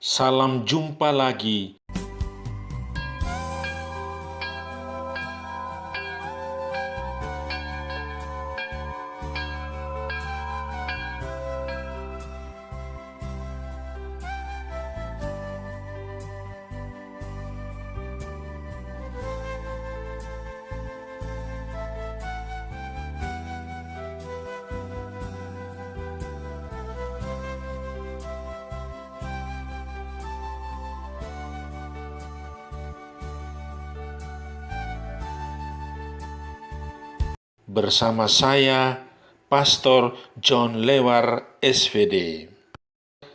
Salam jumpa lagi. Bersama saya, Pastor John Lewar, SVD.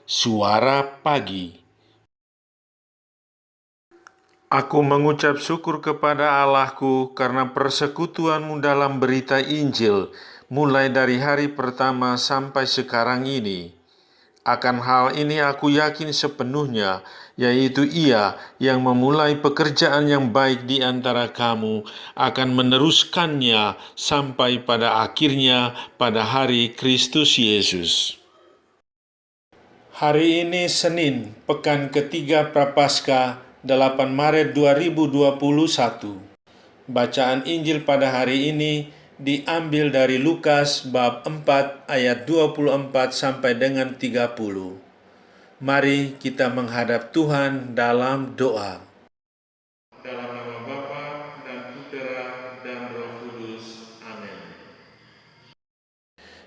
Suara Pagi. Aku mengucap syukur kepada Allahku karena persekutuanmu dalam berita Injil, mulai dari hari pertama sampai sekarang ini. Akan hal ini aku yakin sepenuhnya, yaitu Ia yang memulai pekerjaan yang baik di antara kamu akan meneruskannya sampai pada akhirnya pada hari Kristus Yesus. Hari ini Senin, pekan ketiga Prapaskah, 8 Maret 2021. Bacaan Injil pada hari ini diambil dari Lukas bab 4 ayat 24 sampai dengan 30. Mari kita menghadap Tuhan dalam doa. Dalam nama Bapa dan Putera dan Roh Kudus. Amin.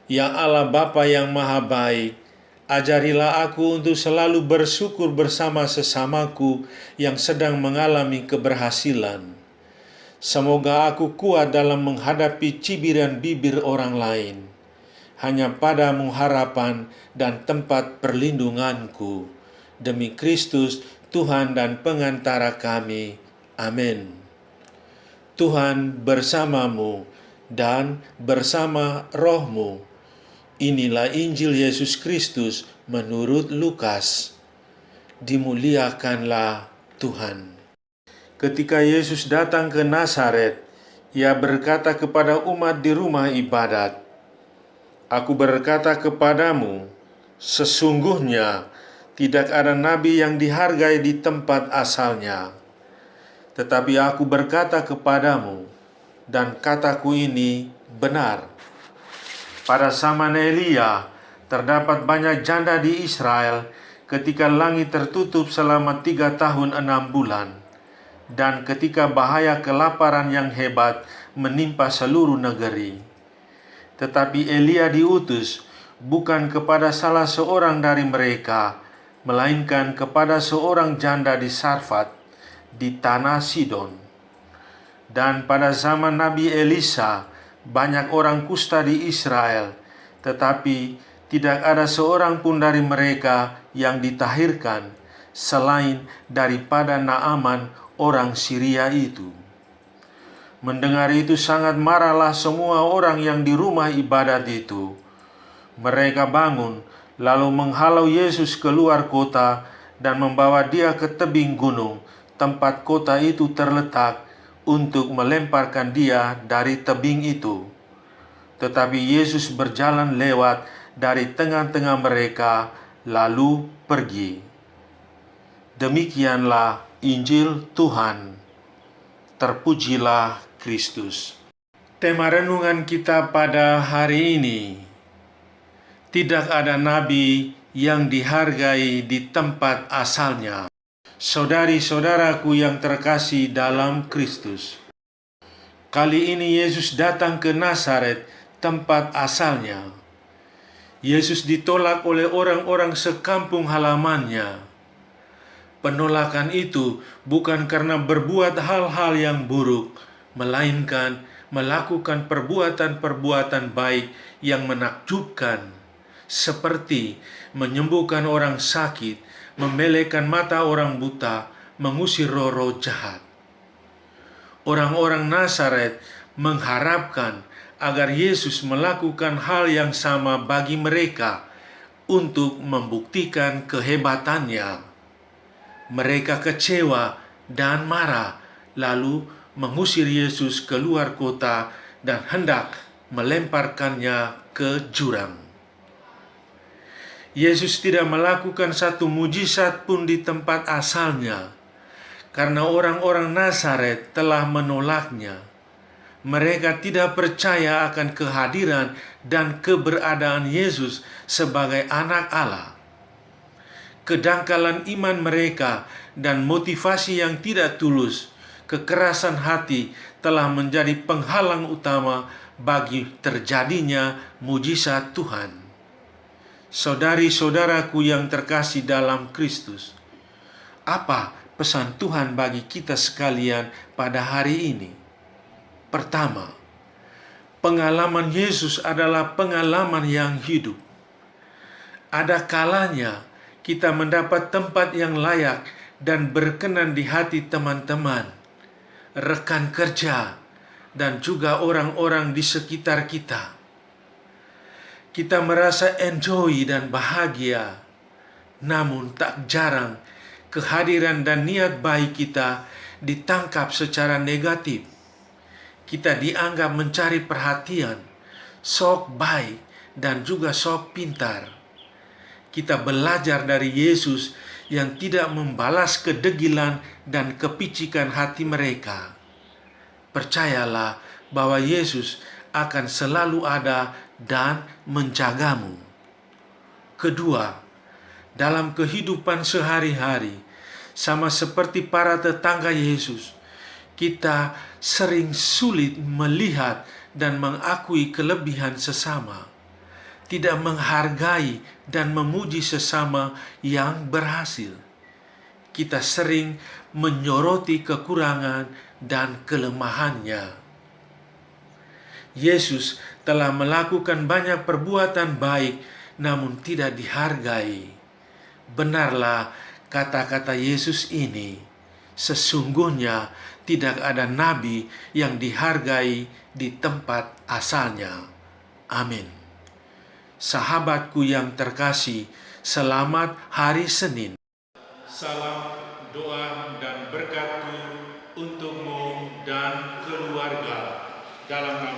Ya Allah Bapa yang Maha Baik, ajarilah aku untuk selalu bersyukur bersama sesamaku yang sedang mengalami keberhasilan. Semoga aku kuat dalam menghadapi cibiran bibir orang lain. Hanya padamu harapan dan tempat perlindunganku. Demi Kristus, Tuhan dan pengantara kami. Amin. Tuhan bersamamu dan bersama rohmu. Inilah Injil Yesus Kristus menurut Lukas. Dimuliakanlah Tuhan. Ketika Yesus datang ke Nazaret, Ia berkata kepada umat di rumah ibadat, "Aku berkata kepadamu, sesungguhnya tidak ada nabi yang dihargai di tempat asalnya. Tetapi aku berkata kepadamu, dan kataku ini benar. Pada zaman Elia, terdapat banyak janda di Israel ketika langit tertutup selama 3 tahun 6 bulan. Dan ketika bahaya kelaparan yang hebat menimpa seluruh negeri. Tetapi Elia diutus bukan kepada salah seorang dari mereka, melainkan kepada seorang janda di Sarfat, di tanah Sidon. Dan pada zaman Nabi Elisa, banyak orang kusta di Israel, tetapi tidak ada seorang pun dari mereka yang ditahirkan, selain daripada Naaman orang Syria itu." Mendengar itu sangat marahlah semua orang yang di rumah ibadat itu. Mereka bangun, lalu menghalau Yesus keluar kota dan membawa Dia ke tebing gunung, tempat kota itu terletak, untuk melemparkan Dia dari tebing itu. Tetapi Yesus berjalan lewat dari tengah-tengah mereka, lalu pergi. Demikianlah Injil Tuhan. Terpujilah Kristus. Tema renungan kita pada hari ini: tidak ada nabi yang dihargai di tempat asalnya. Saudari-saudaraku yang terkasih dalam Kristus, kali ini Yesus datang ke Nazaret, tempat asalnya. Yesus ditolak oleh orang-orang sekampung halamannya. Penolakan itu bukan karena berbuat hal-hal yang buruk, melainkan melakukan perbuatan-perbuatan baik yang menakjubkan, seperti menyembuhkan orang sakit, membelekkan mata orang buta, mengusir roh-roh jahat. Orang-orang Nazaret mengharapkan agar Yesus melakukan hal yang sama bagi mereka untuk membuktikan kehebatannya. Mereka kecewa dan marah, lalu mengusir Yesus keluar kota dan hendak melemparkannya ke jurang. Yesus tidak melakukan satu mujizat pun di tempat asalnya, karena orang-orang Nazaret telah menolaknya. Mereka tidak percaya akan kehadiran dan keberadaan Yesus sebagai anak Allah. Kedangkalan iman mereka dan motivasi yang tidak tulus, kekerasan hati telah menjadi penghalang utama bagi terjadinya mujizat Tuhan. Saudari-saudaraku yang terkasih dalam Kristus, apa pesan Tuhan bagi kita sekalian pada hari ini? Pertama, pengalaman Yesus adalah pengalaman yang hidup. Ada kalanya kita mendapat tempat yang layak dan berkenan di hati teman-teman, rekan kerja, dan juga orang-orang di sekitar kita. Kita merasa enjoy dan bahagia, namun tak jarang kehadiran dan niat baik kita ditangkap secara negatif. Kita dianggap mencari perhatian, sok baik, dan juga sok pintar. Kita belajar dari Yesus yang tidak membalas kedegilan dan kepicikan hati mereka. Percayalah bahwa Yesus akan selalu ada dan menjagamu. Kedua, dalam kehidupan sehari-hari, sama seperti para tetangga Yesus, kita sering sulit melihat dan mengakui kelebihan sesama, tidak menghargai dan memuji sesama yang berhasil. Kita sering menyoroti kekurangan dan kelemahannya. Yesus telah melakukan banyak perbuatan baik, namun tidak dihargai. Benarlah kata-kata Yesus ini, sesungguhnya tidak ada nabi yang dihargai di tempat asalnya. Amin. Sahabatku yang terkasih, selamat hari Senin. Salam doa dan berkatku untukmu dan keluarga dalam